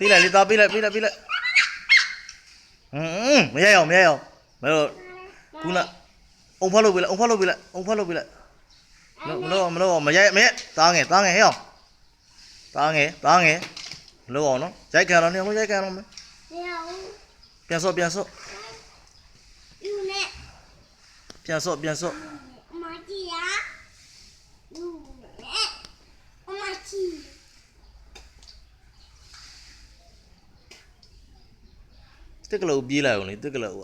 ပေးလိုက်လေသားပေးလိုက်မရအောင်မလို့ခုနအုံဖတ်လို့ပေးလိုက်မလို့မရသားငယ်ဟဲ့အောင်သားငယ်မလို့အောင်နော်ရိုက်ခံတော့နေရိုက်ခံတော့မယ်ပြန်ဆော့ပြန်ဆော့အမကြီးရလူနဲ့အမကြီးတက်ကလေးပြေးလိုက်အောင်လေတက်ကလေးက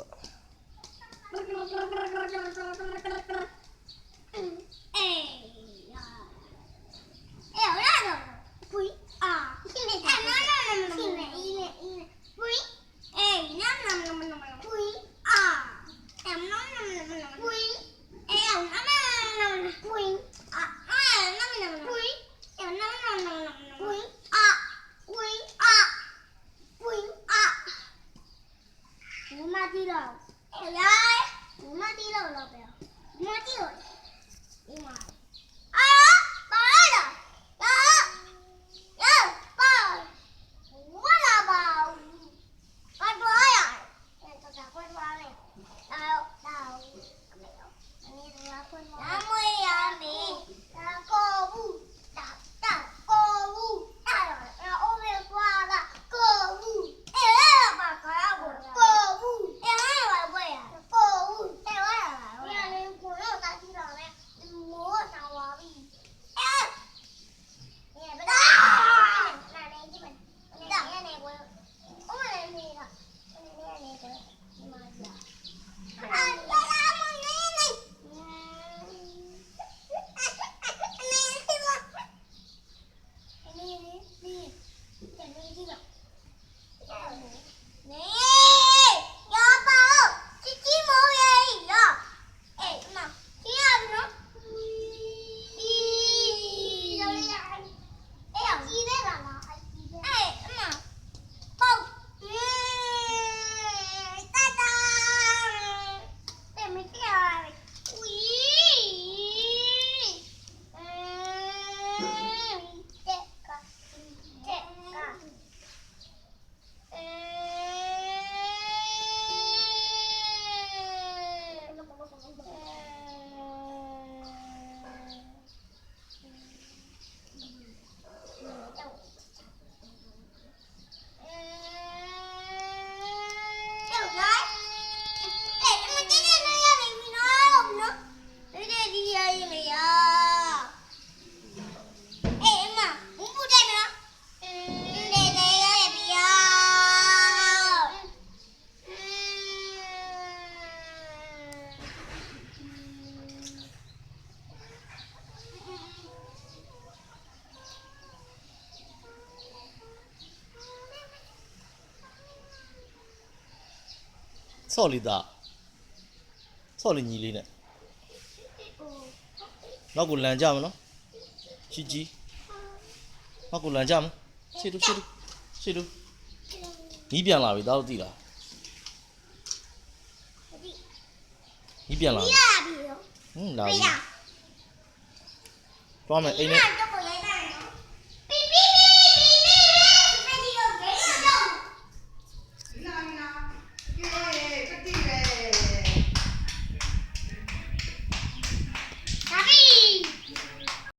ဆော့လီသားဆော့လီညီလေးနဲ့နောက်ကိုလန်ကြမနော်ကြီးနောက်ကိုလန်ကြမရှေ့တူညီးပြန်လာပြီသားတို့သိလားညီးပြန်လာပြီလာပြီတွားမယ်အိမ်နဲ့